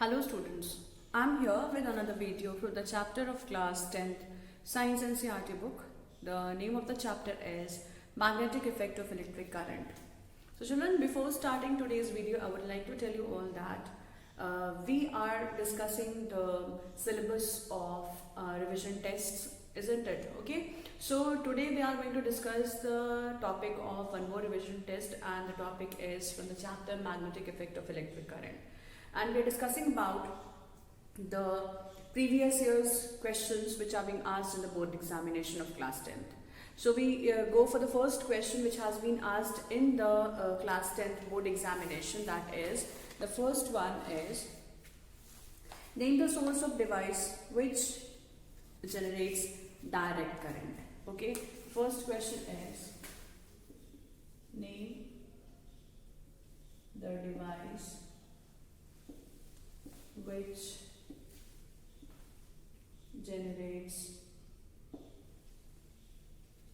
Hello students, I'm here with another video from the chapter of class 10th Science NCERT book. The name of the chapter is Magnetic Effect of Electric Current. So children, before starting today's video, I would like to tell you all that we are discussing the syllabus of revision tests, isn't it? Okay, so today we are going to discuss the topic of one more revision test, and the topic is from the chapter Magnetic Effect of Electric Current. And we're discussing about the previous year's questions which are being asked in the board examination of class 10th. So we go for the first question which has been asked in the class 10th board examination. That is, the first one is, name the source of device which generates direct current. Okay, first question is, name the device which generates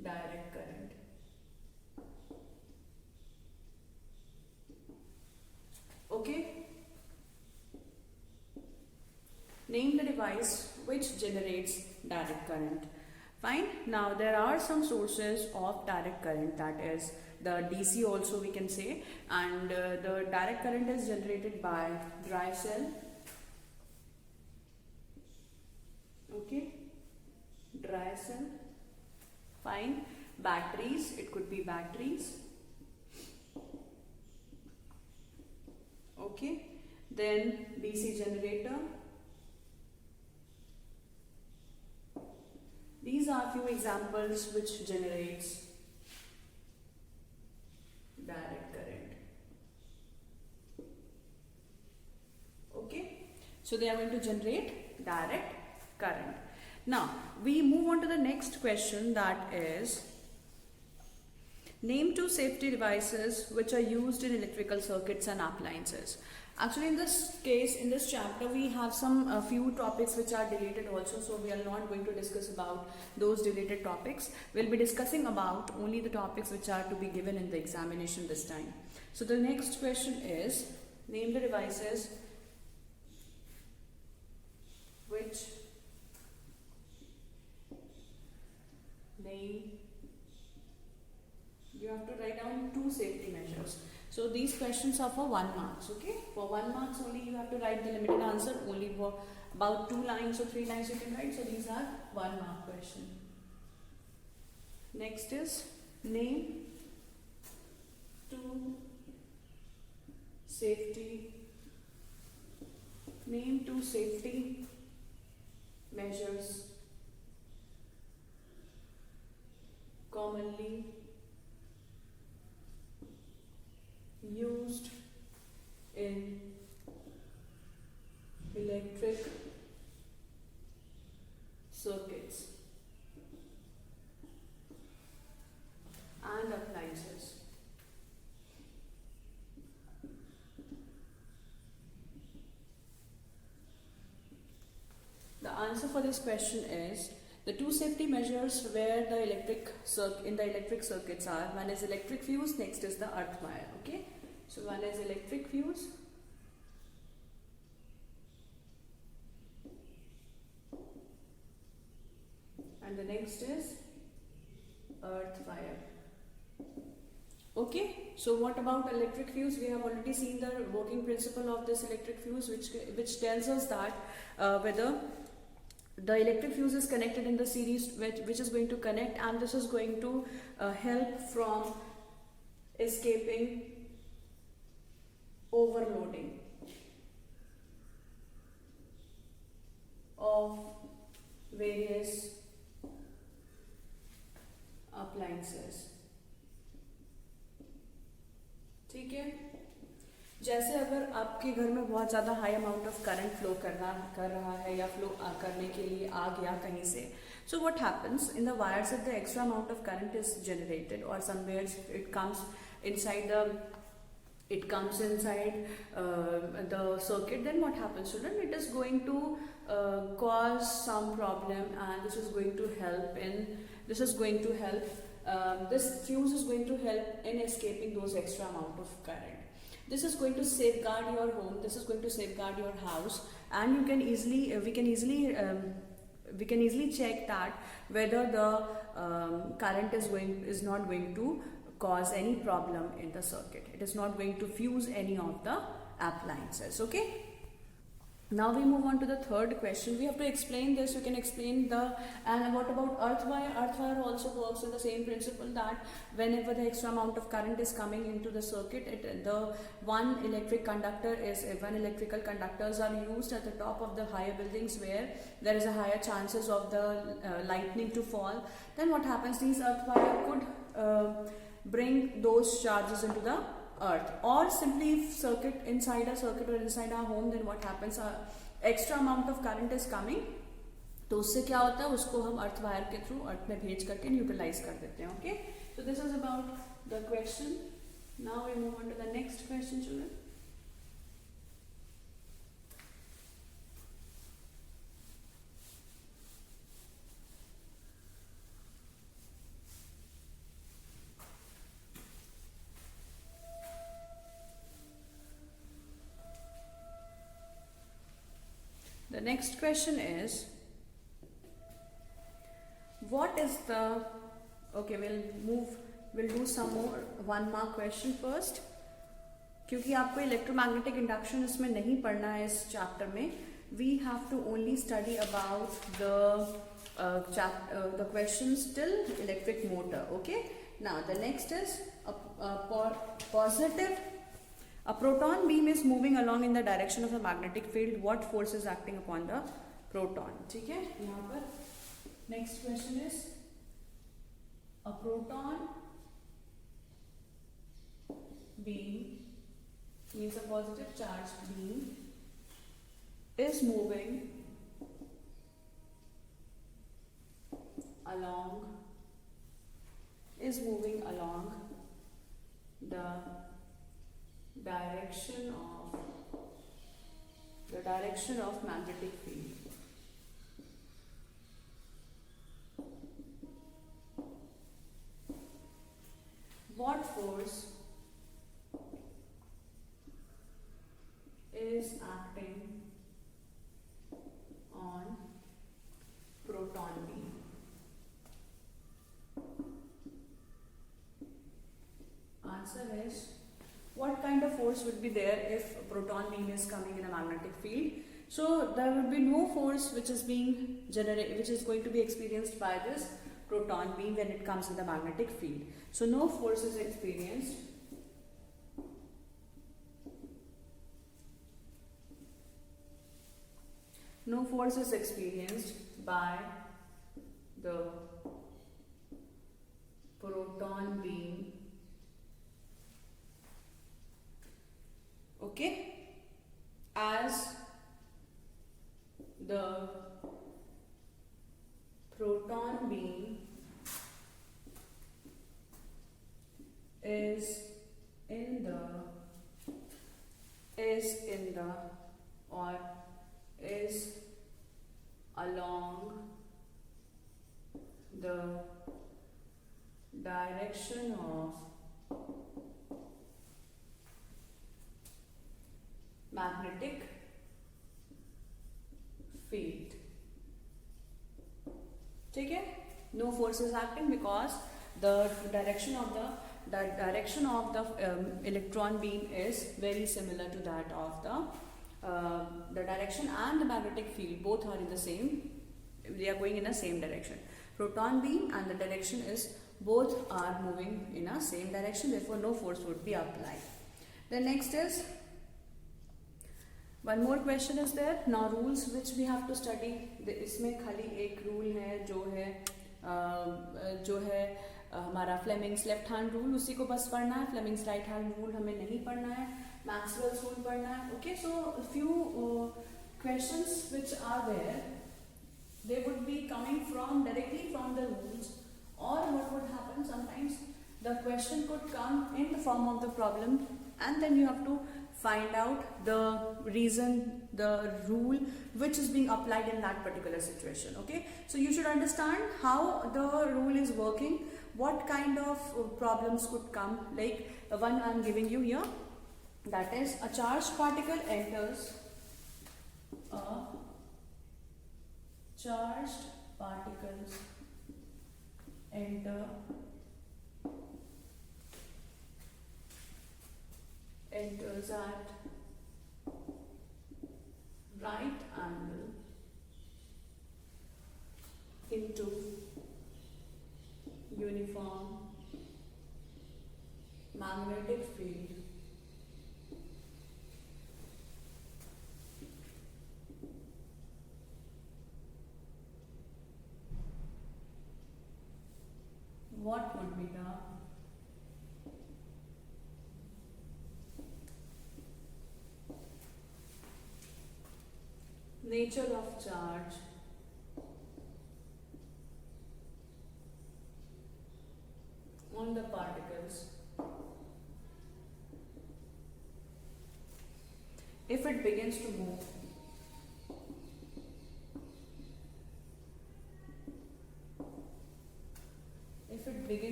direct current. Okay, name the device which generates direct current. Fine. Now there are some sources of direct current, that is the DC also we can say, and the direct current is generated by dry cell. Okay, dry cell. Fine. Batteries, it could be batteries. Okay, then DC generator. These are few examples which generates direct current. Okay, so they are going to generate direct current. Now we move on to the next question, that is, name two safety devices which are used in electrical circuits and appliances. Actually, in this case, in this chapter, we have some few topics which are deleted also, so we are not going to discuss about those deleted topics. We'll be discussing about only the topics which are to be given in the examination this time. So the next question is, name the devices which you have to write down two safety measures. So these questions are for 1 marks. Okay, for 1 marks only you have to write the limited answer. Only for about 2 lines or 3 lines you can write. So these are 1 mark question. Next is, name two safety measures commonly used in electric circuits and appliances. The answer for this question is, the two safety measures where the in the electric circuits are, one is electric fuse, next is the earth wire. Okay, so one is electric fuse, and the next is earth wire. Okay, so what about electric fuse? We have already seen the working principle of this electric fuse, which tells us that whether the electric fuse is connected in the series, which is going to connect, and this is going to help from escaping overloading of various appliances. ठीक है, जैसे अगर आपके घर में बहुत ज़्यादा high amount of current flow कर रहा है या फ्लो करने के लिए आ गया कहीं से, so what happens in the wires, if the extra amount of current is generated or somewhere it comes inside the circuit, then what happens, children? It is going to cause some problem, and this is going to help this fuse is going to help in escaping those extra amount of current. This is going to safeguard your home, this is going to safeguard your house, and you can easily we can easily check that whether the current is not going to cause any problem in the circuit. It is not going to fuse any of the appliances. Okay, now we move on to the third question. We have to explain this. You can explain and what about earth wire? Earth wire also works with the same principle, that whenever the extra amount of current is coming into the circuit, one electrical conductors are used at the top of the higher buildings where there is a higher chances of the lightning to fall. Then what happens, these earth wire could bring those charges into the earth, or simply if inside a circuit or inside our home, then what happens, extra amount of current is coming, तो उससे क्या होता है, उसको हम earth wire के through earth में भेज करके न्यूट्रलाइज कर देते हैं. Okay, so this is about the question. Now we move on to the next question, children. The next question is, what is the, okay, we'll do some more 1 mark question first, क्योंकि आपको electromagnetic induction इसमें नहीं पढ़ना है इस chapter में. We have to only study about the questions till electric motor. Okay, now the next is positive. A proton beam is moving along in the direction of the magnetic field. What force is acting upon the proton? ठीक है, यहाँ पर next question is, a proton beam means a positive charged beam is moving along the direction of magnetic field. What force is acting on proton beam? Answer is, what kind of force would be there if a proton beam is coming in a magnetic field? So there would be no force which is being generated, which is going to be experienced by this proton beam when it comes in the magnetic field. So no force is experienced. No force is experienced by the proton beam. Okay, as the proton beam is in the or is along the direction of magnetic field. ठीक है, no force is acting because the direction of the electron beam is very similar to that of the direction, and the magnetic field both are in the same, they are going in the same direction. Proton beam and the direction is both are moving in a same direction, therefore no force would be applied. The next is, one more question is there. Now rules which we have to study, इसमें खाली एक rule है जो है हमारा Fleming's left hand rule, उसी को बस पढ़ना है. फ्लेमिंग्स राइट हैंड रूल हमें नहीं पढ़ना है, मैक्सवेल्स रूल पढ़ना है. Okay, so few questions which are there, they would be coming directly from the rules, or what would happen, sometimes the question could come in the form of the problem, and then you have to find out the reason, the rule which is being applied in that particular situation. Okay, so you should understand how the rule is working, what kind of problems could come, like one I am giving you here. That is, a charged particle enters charged particles enter enters at right angle into uniform magnetic field what would be the nature of charge on the particles if it begins to move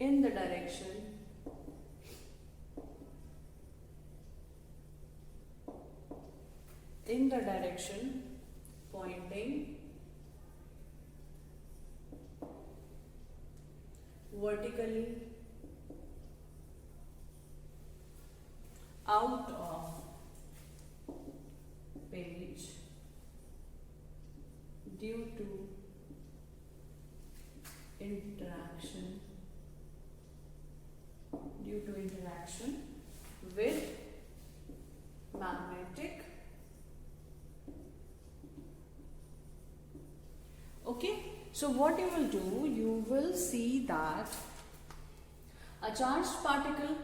in the direction pointing vertically out of page due to interaction with magnetic. Okay, so what you will do, you will see that a charged particle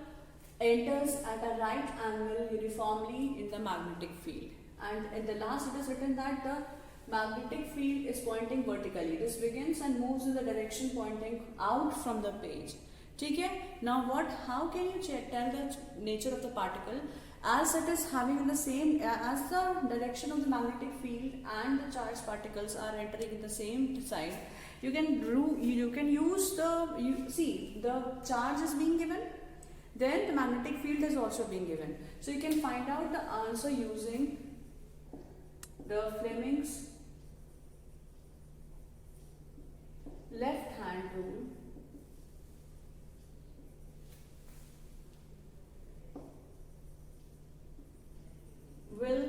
enters at a right angle uniformly in the magnetic field, and in the last it is written that the magnetic field is pointing vertically. This begins and moves in the direction pointing out from the page. Okay? Now how can you tell the nature of the particle? As it is having in the same, as the direction of the magnetic field and the charged particles are entering in the same side, you can use the charge is being given, then the magnetic field is also being given. So you can find out the answer using the Fleming's left hand rule. Will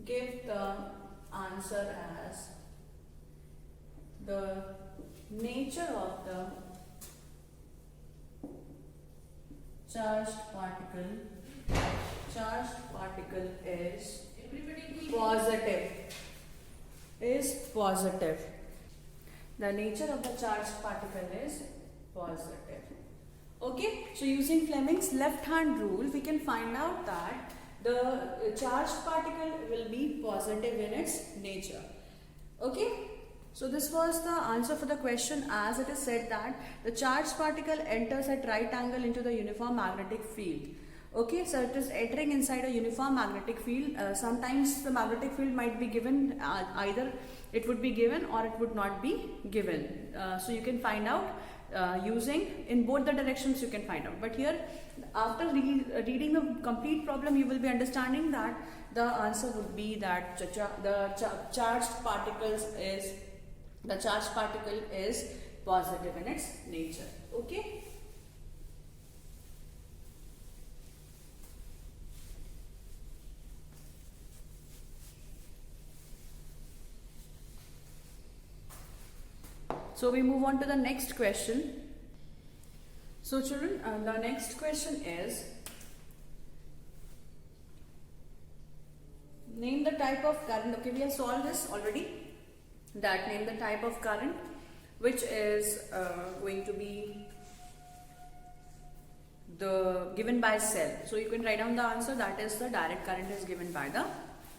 give the answer as the nature of the charged particle is positive. The nature of the charged particle is positive. Okay, so using Fleming's left hand rule, we can find out that the charged particle will be positive in its nature. Okay, so this was the answer for the question, as it is said that the charged particle enters at right angle into the uniform magnetic field. Okay, so it is entering inside a uniform magnetic field. Sometimes the magnetic field might be given, either it would be given or it would not be given. So you can find out using in both the directions, you can find out. But here, after reading the complete problem, you will be understanding that the answer would be that the charged particle is positive in its nature. Okay. So we move on to the next question. So children, the next question is, name the type of current. Okay, we have solved this already. That name the type of current which is going to be given by cell. So you can write down the answer, that is the direct current is given by the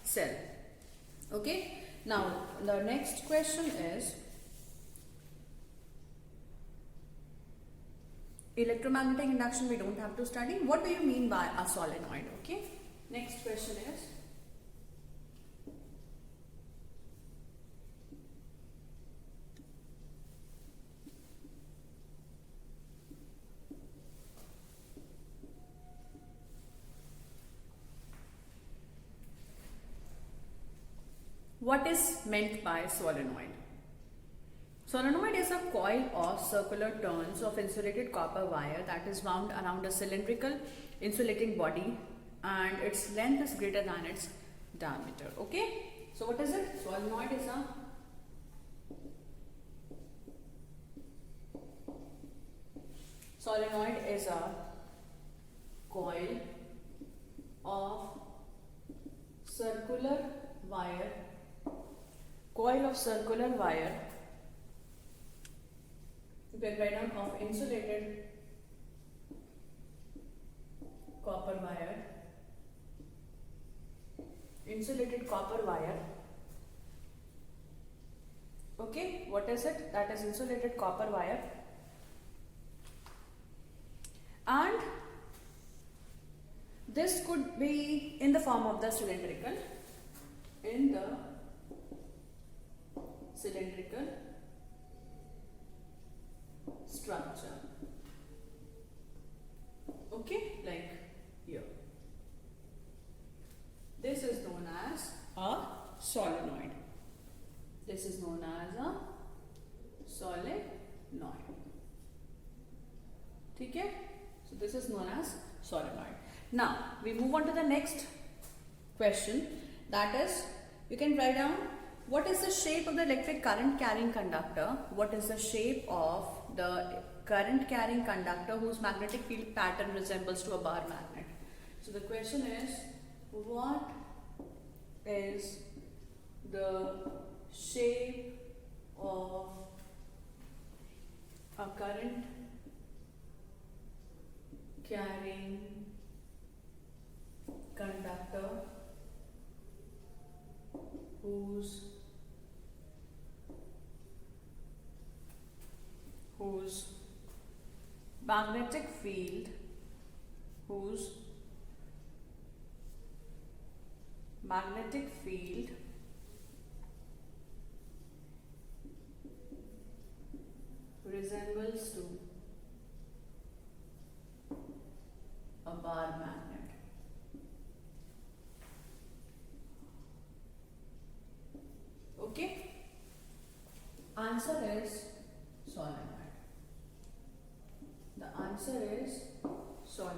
cell. Okay. Now the next question is, electromagnetic induction we don't have to study. What do you mean by a solenoid? Okay. Next question is, what is meant by solenoid? Solenoid is a coil of circular turns of insulated copper wire that is wound around a cylindrical insulating body and its length is greater than its diameter. Okay, so what is it? Solenoid is a coil of circular wire, you can write down of insulated copper wire. Okay, what is it? That is insulated copper wire. And this could be in the form of the cylindrical structure. Okay, like here. This is known as a solenoid. Okay? So this is known as solenoid. Now we move on to the next question, that is, you can write down what is the shape of the electric current carrying conductor. What is the shape of the current carrying conductor whose magnetic field pattern resembles to a bar magnet? So the question is, what is the shape of a current carrying conductor whose magnetic field resembles to a bar magnet? Okay, answer is solenoid. The answer is solenoid.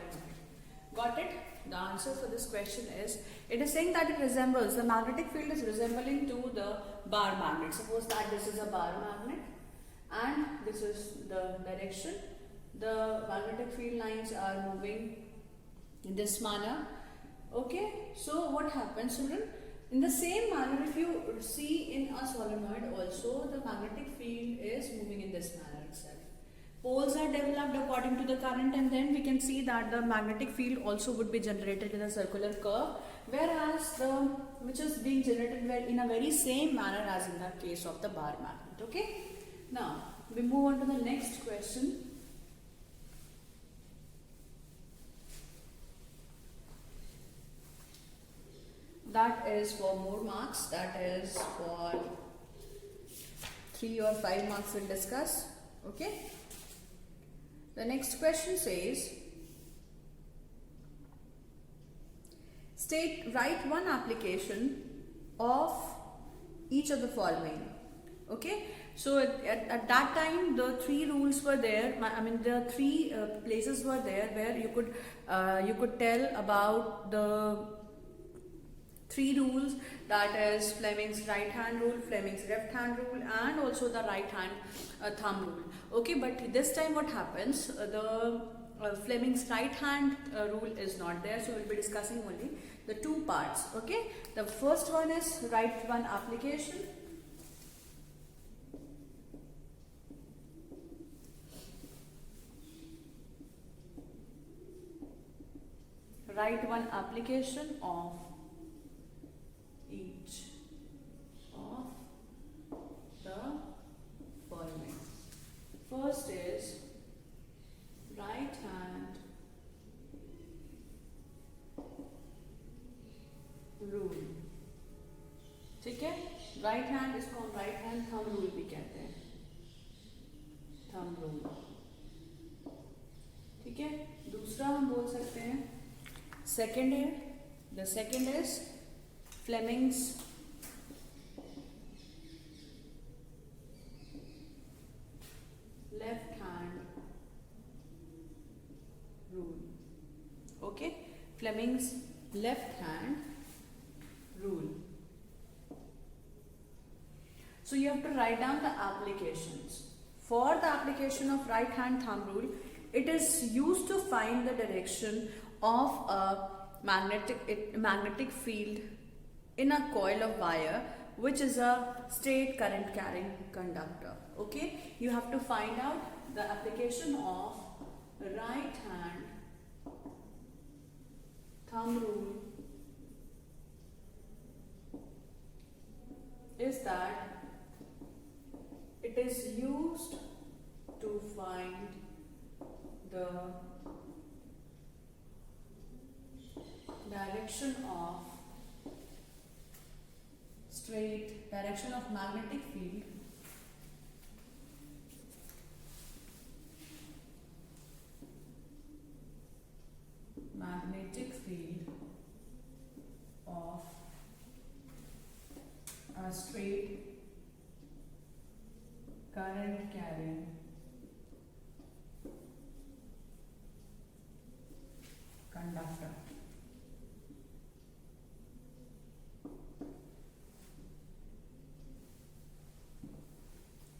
Got it? The answer for this question is, it is saying that it resembles, the magnetic field is resembling to the bar magnet. Suppose that this is a bar magnet and this is the direction. The magnetic field lines are moving in this manner. Okay, so what happens, children? In the same manner, if you see in a solenoid also, the magnetic field is moving in this manner itself. Poles are developed according to the current, and then we can see that the magnetic field also would be generated in a circular curve, whereas which is being generated in a very same manner as in the case of the bar magnet. Okay, now we move on to the next question. That is for more marks, that is for 3 or 5 marks we'll discuss. Okay, the next question says, write one application of each of the following. Okay, so at that time the 3 rules were there. The 3 places were there where you could tell about the 3 rules, that is Fleming's right hand rule, Fleming's left hand rule, and also the right hand thumb rule. Okay, but this time what happens, the Fleming's right hand rule is not there, so we'll be discussing only the 2 parts. Okay, the first one is write one application. Write one application of each of the following. First is right hand rule. ठीक है, right hand, इसको हम right hand thumb rule भी कहते हैं, thumb rule. ठीक है, दूसरा हम बोल सकते हैं सेकेंड है, the second is Fleming's left hand rule. Okay, Fleming's left hand rule. So you have to write down the applications. For the application of right hand thumb rule, it is used to find the direction of a magnetic field in a coil of wire, which is a straight current carrying conductor. Okay, you have to find out the application of right hand thumb rule is that it is used to find the direction of magnetic field of a straight current carrying conductor.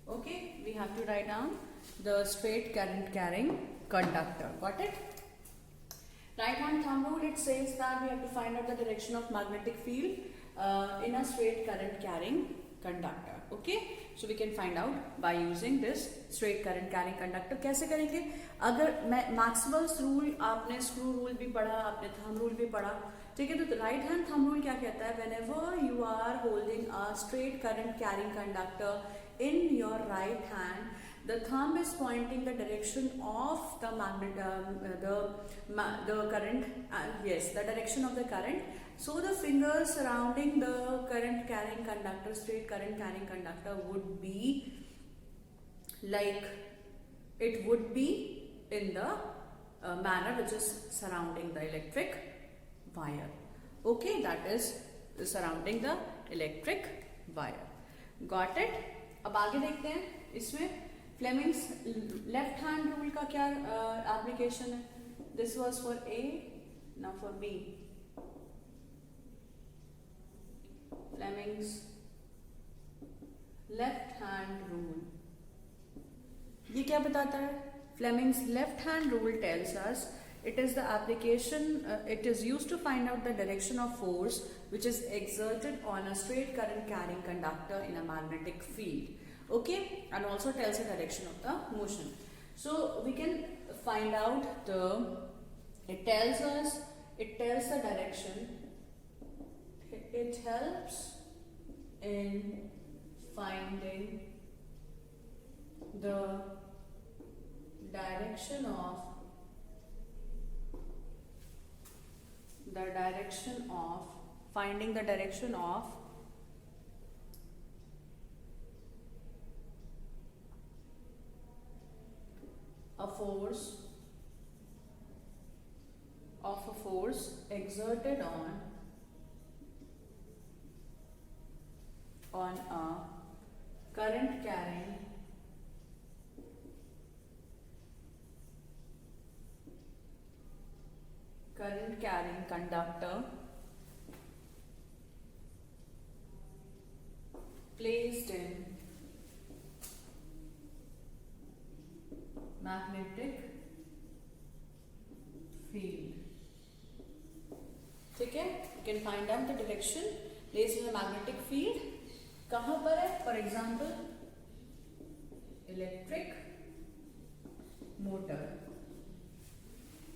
Okay, we have to write down the straight current carrying conductor. Got it? Right hand thumb rule, it says that we have to find out the direction of magnetic field in a straight current carrying conductor. Okay, so we can find out by using this straight current carrying conductor. कैसे करेंगे? अगर Maxwell's rule, आपने screw rule भी पढ़ा, आपने thumb rule भी पढ़ा, ठीक है? तो राइट हैंड थंब रूल क्या कहता है? Whenever you are holding a straight current carrying conductor in your right hand, the thumb is pointing the direction of the current. Yes, the direction of the current. So the fingers surrounding the current carrying conductor, straight current carrying conductor, would be like, it would be in the manner which is surrounding the electric wire. Okay, that is surrounding the electric wire. Got it? अब आगे देखते हैं इसमें Fleming's left hand rule का क्या application है. This was for A, now for B. Fleming's left hand rule, ये क्या बताता है? Fleming's left hand rule tells us it is the application, it is used to find out the direction of force which is exerted on a straight current carrying conductor in a magnetic field. Okay, and also tells the direction of the motion. So we can find out it tells the direction. It helps in finding the direction of finding the direction of a force exerted on a current carrying conductor placed in magnetic field. ठीक है? You can find out the direction placed in a magnetic field. कहाँ पर है? For example, electric motor,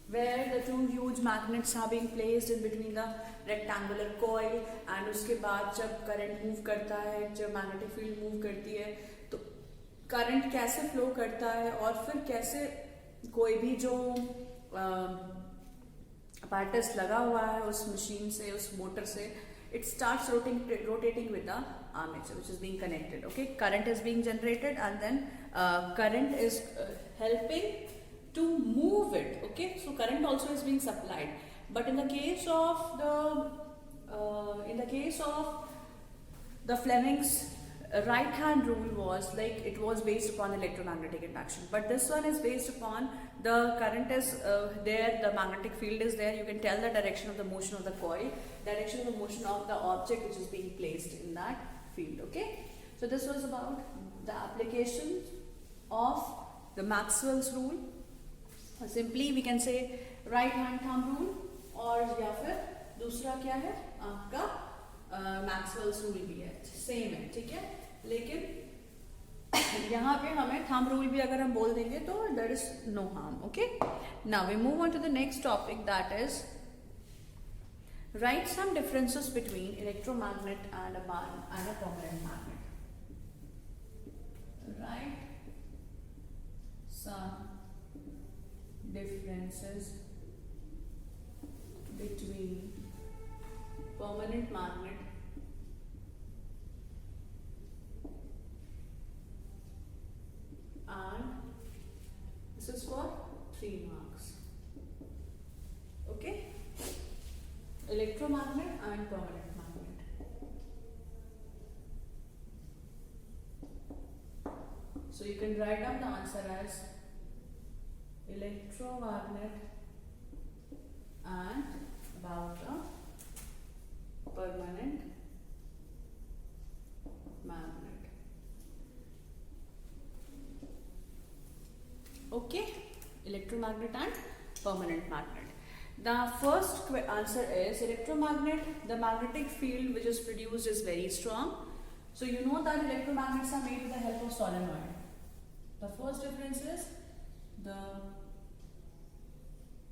where the two huge magnets are being placed in between the rectangular coil, and उसके बाद जब current move करता है, जब magnetic field move करती है, तो करंट कैसे फ्लो करता है और फिर कैसे कोई भी जो apparatus लगा हुआ है उस मशीन से, उस मोटर से, it starts rotating with the armature which is being connected. Okay, current is being generated, and then current is helping to move it. Okay, so current also is being supplied, but in the case of the Fleming's right hand rule was like it was based upon electromagnetic induction, but this one is based upon the current is there, the magnetic field is there, you can tell the direction of the motion of the coil, direction of the motion of the object which is being placed in that field. Okay, so this was about the application of the Maxwell's rule. Simply we can say right hand thumb rule, और या फिर दूसरा क्या है आपका Maxwell's rule भी है, same है, ठीक है। लेकिन यहाँ पे हमें थंब रूल भी अगर हम बोल देंगे तो there is no harm. Okay, now we move on to the next topic, that is right some differences between electromagnet and a permanent magnet. Right some differences between permanent magnet and this is for 3 marks. Okay, electromagnet and permanent magnet. So you can write down the answer as electromagnet and about the permanent magnet. Okay, electromagnet and permanent magnet. The first answer is electromagnet, the magnetic field which is produced is very strong. So you know that electromagnets are made with the help of solenoid. The first difference is the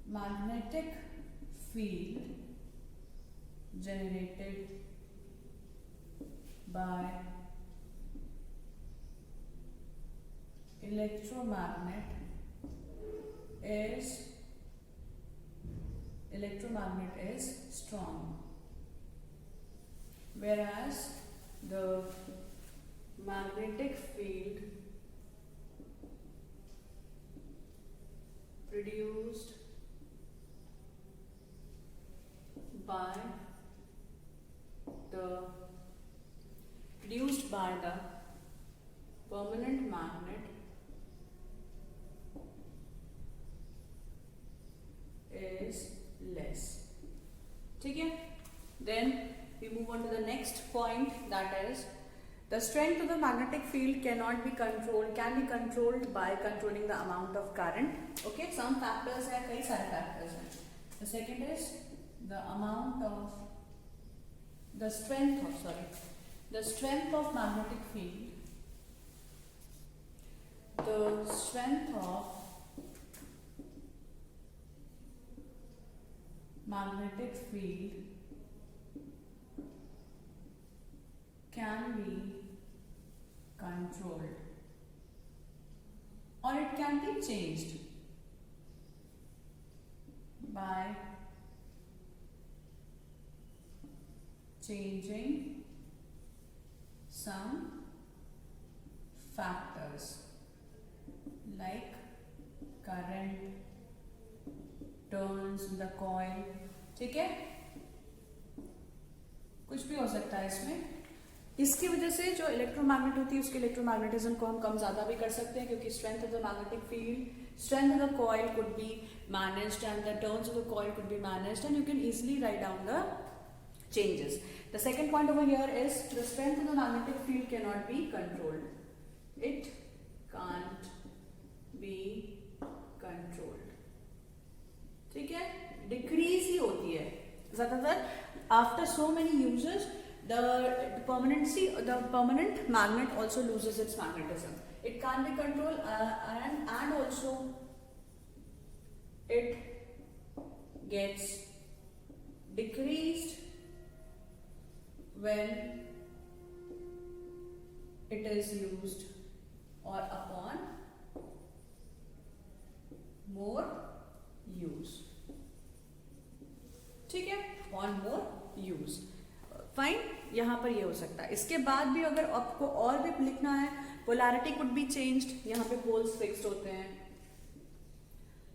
magnetic field generated by electromagnet is strong, whereas the magnetic field produced by the permanent magnet is less. ठीक है, then we move on to the next point, that is the strength of the magnetic field can be controlled by controlling the amount of current. Okay, some factors हैं, कई सारे factors हैं. The second is the strength of magnetic field. The strength of magnetic field can be controlled or it can be changed by changing some factors like current, turns in the coil. ठीक है, कुछ भी हो सकता है इसमें। इसकी वजह से जो इलेक्ट्रोमैग्नेट होती है उसके इलेक्ट्रोमैग्नेटिज्म को हम कम ज्यादा भी कर सकते हैं, क्योंकि strength of the magnetic field, strength of the coil could be managed and the turns of the coil could be managed and you can easily write down the changes. The second point over here is the strength of the magnetic field cannot be controlled. It can't be controlled. ठीक है, decrease ही होती है ज्यादातर after so many uses. The permanent magnet also loses its magnetism. It can't be controlled and also it gets decreased when it is used or upon more use. ठीक है, upon more use. Fine, यहाँ पर ये हो सकता है. इसके बाद भी अगर आपको और भी लिखना है, पोलैरिटी कुड बी चेंज्ड. यहाँ पे पोल्स फिक्स्ड होते हैं.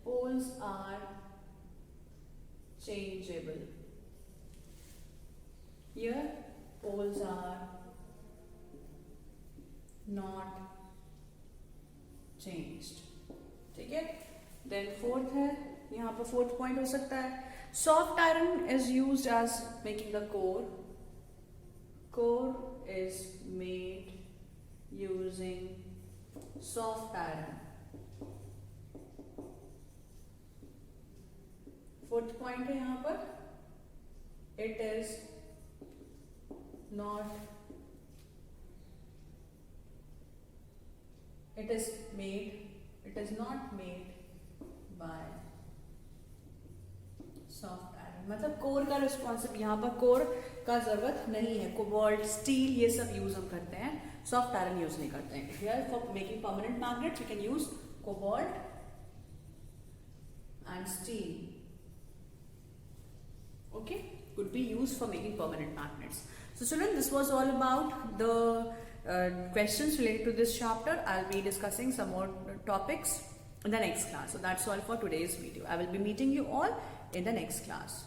Poles are changeable. Here poles are not changed. ठीक है. Then fourth है, यहाँ पर fourth point हो सकता है, soft iron is used as making the core. Core is made using soft iron. Fourth point है यहाँ पर, it is not, it is not made by soft iron. मतलब कोर का रिस्पॉन्सिव, यहाँ पर कोर का जरूरत नहीं है. कोबाल्ट, स्टील, ये सब यूज हम करते हैं, सॉफ्ट आयरन यूज नहीं करते हैं. Here for making permanent magnets we can use cobalt and steel. Okay, could be used for making permanent magnets. So children, this was all about the questions related to this chapter. I'll be discussing some more topics in the next class. So that's all for today's video. I will be meeting you all in the next class.